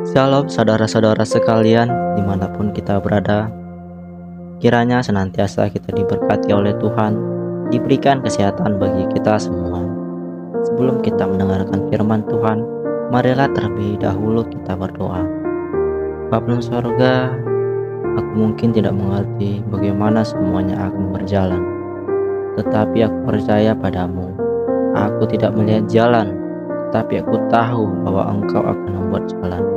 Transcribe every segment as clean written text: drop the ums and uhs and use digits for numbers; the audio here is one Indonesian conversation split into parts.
Shalom saudara-saudara sekalian dimanapun kita berada. Kiranya senantiasa kita diberkati oleh Tuhan, diberikan kesehatan bagi kita semua. Sebelum kita mendengarkan firman Tuhan, marilah terlebih dahulu kita berdoa. Bapa sorga, aku mungkin tidak mengerti bagaimana semuanya akan berjalan, tetapi aku percaya padamu. Aku tidak melihat jalan, tetapi aku tahu bahwa Engkau akan membuat jalan.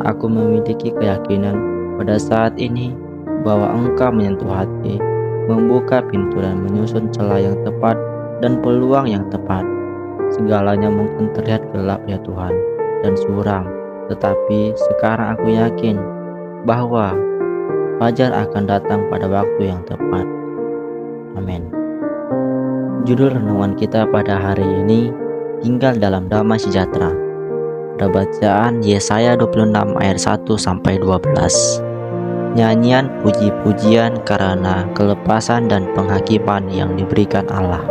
Aku memiliki keyakinan pada saat ini bahwa Engkau menyentuh hati, membuka pintu dan menyusun celah yang tepat dan peluang yang tepat. Segalanya mungkin terlihat gelap ya Tuhan dan suram, tetapi sekarang aku yakin bahwa fajar akan datang pada waktu yang tepat. Amin. Judul renungan kita pada hari ini, tinggal dalam damai sejahtera. Pada bacaan Yesaya 26 ayat 1-12. Nyanyian puji-pujian karena kelepasan dan penghakiman yang diberikan Allah.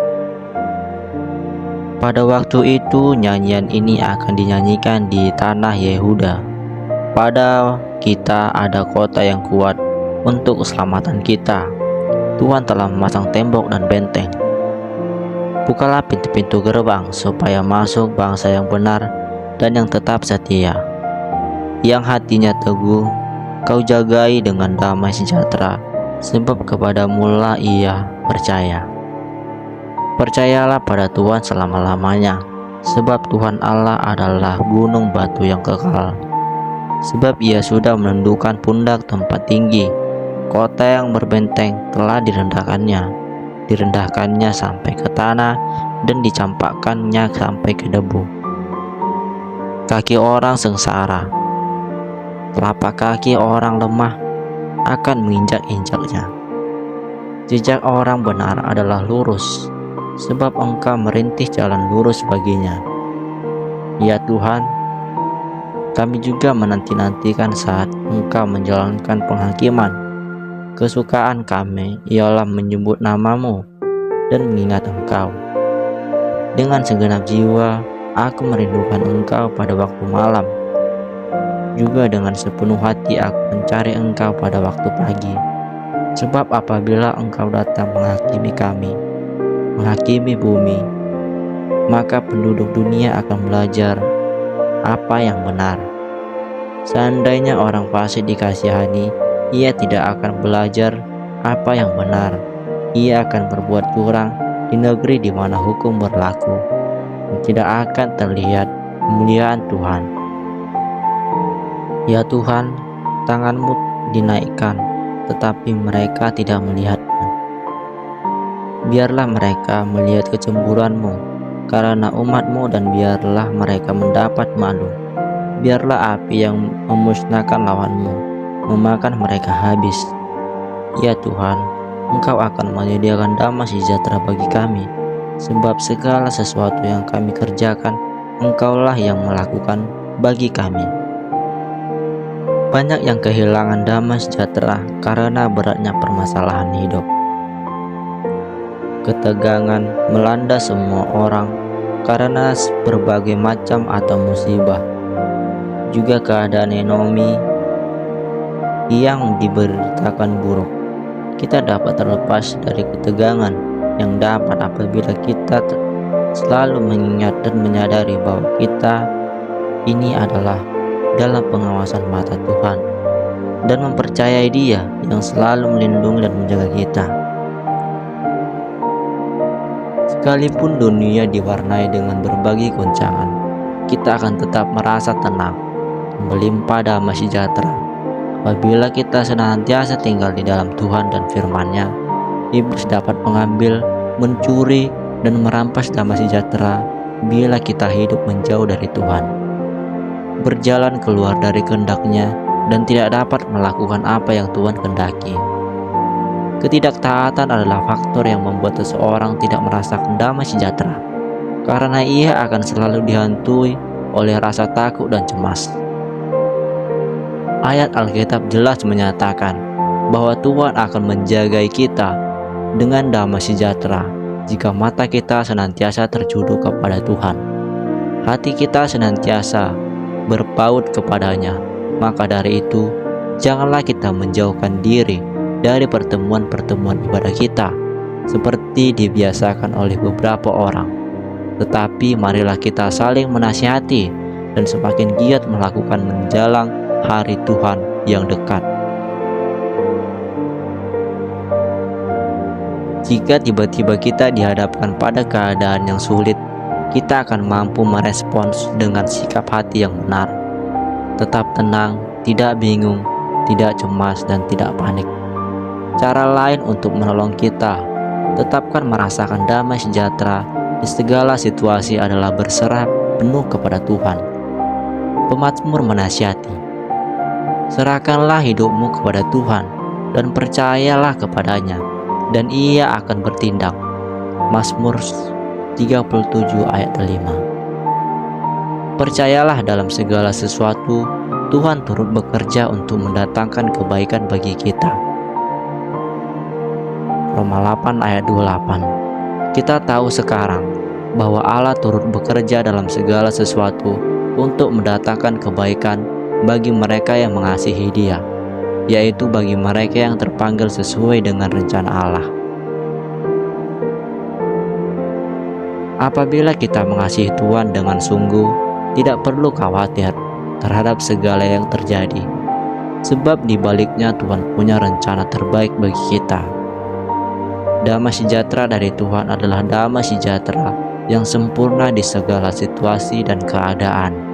Pada waktu itu nyanyian ini akan dinyanyikan di tanah Yehuda. Pada kita ada kota yang kuat untuk keselamatan kita. Tuhan telah memasang tembok dan benteng. Bukalah pintu-pintu gerbang supaya masuk bangsa yang benar dan yang tetap setia, yang hatinya teguh. Kau jagai dengan damai sejahtera, sebab kepadamu-lah ia percaya. Percayalah pada Tuhan selama-lamanya, sebab Tuhan Allah adalah gunung batu yang kekal. Sebab ia sudah menundukkan pundak tempat tinggi, kota yang berbenteng telah direndahkannya sampai ke tanah dan dicampakkannya sampai ke debu. Kaki orang sengsara, telapak kaki orang lemah akan menginjak-injaknya. Jejak orang benar adalah lurus, sebab Engkau merintih jalan lurus baginya. Ya Tuhan, kami juga menanti-nantikan saat Engkau menjalankan penghakiman. Kesukaan kami ialah menyebut nama-Mu dan mengingat Engkau. Dengan segenap jiwa, aku merindukan Engkau pada waktu malam. Juga dengan sepenuh hati aku mencari Engkau pada waktu pagi. Sebab apabila Engkau datang menghakimi kami, menghakimi bumi, maka penduduk dunia akan belajar apa yang benar. Seandainya orang fasik dikasihani, ia tidak akan belajar apa yang benar. Ia akan berbuat curang di negeri di mana hukum berlaku, dan tidak akan terlihat kemuliaan Tuhan. Ya Tuhan, tangan-Mu dinaikkan, tetapi mereka tidak melihatnya. Biarlah mereka melihat kecemburuan-Mu karena umat-Mu, dan biarlah mereka mendapat malu. Biarlah api yang memusnahkan lawan-Mu memakan mereka habis. Ya Tuhan, Engkau akan menyediakan damai sejahtera bagi kami, sebab segala sesuatu yang kami kerjakan, Engkaulah yang melakukan bagi kami. Banyak yang kehilangan damai sejahtera karena beratnya permasalahan hidup. Ketegangan melanda semua orang karena berbagai macam atau musibah. Juga keadaan ekonomi yang diberitakan buruk. Kita dapat terlepas dari ketegangan yang dapat apabila kita selalu mengingat dan menyadari bahwa kita ini adalah dalam pengawasan mata Tuhan, dan mempercayai Dia yang selalu melindungi dan menjaga kita. Sekalipun dunia diwarnai dengan berbagai goncangan, kita akan tetap merasa tenang, melimpah damai sejahtera. Apabila kita senantiasa tinggal di dalam Tuhan dan firman-Nya, iblis dapat mengambil, mencuri, dan merampas damai sejahtera bila kita hidup menjauh dari Tuhan, berjalan keluar dari kehendak-Nya, dan tidak dapat melakukan apa yang Tuhan kehendaki. Ketidaktaatan adalah faktor yang membuat seseorang tidak merasakan damai sejahtera, karena ia akan selalu dihantui oleh rasa takut dan cemas. Ayat Alkitab jelas menyatakan bahwa Tuhan akan menjaga kita dengan damai sejahtera jika mata kita senantiasa tertuju kepada Tuhan, hati kita senantiasa berpaut kepadanya, Maka dari itu, janganlah kita menjauhkan diri dari pertemuan-pertemuan ibadah kita, seperti dibiasakan oleh beberapa orang. Tetapi marilah kita saling menasihati dan semakin giat melakukan menjelang hari Tuhan yang dekat. Jika tiba-tiba kita dihadapkan pada keadaan yang sulit, kita akan mampu merespons dengan sikap hati yang benar. Tetap tenang, tidak bingung, tidak cemas, dan tidak panik. Cara lain untuk menolong kita, tetapkan merasakan damai sejahtera di segala situasi adalah berserah penuh kepada Tuhan. Pemazmur menasihati, serahkanlah hidupmu kepada Tuhan dan percayalah kepadanya, dan Ia akan bertindak. Mazmur 37 ayat 5. Percayalah dalam segala sesuatu, Tuhan turut bekerja untuk mendatangkan kebaikan bagi kita. Roma 8 ayat 28. Kita tahu sekarang bahwa Allah turut bekerja dalam segala sesuatu untuk mendatangkan kebaikan bagi mereka yang mengasihi Dia, yaitu bagi mereka yang terpanggil sesuai dengan rencana Allah. Apabila kita mengasihi Tuhan dengan sungguh, tidak perlu khawatir terhadap segala yang terjadi, sebab di baliknya Tuhan punya rencana terbaik bagi kita. Damai sejahtera dari Tuhan adalah damai sejahtera yang sempurna di segala situasi dan keadaan.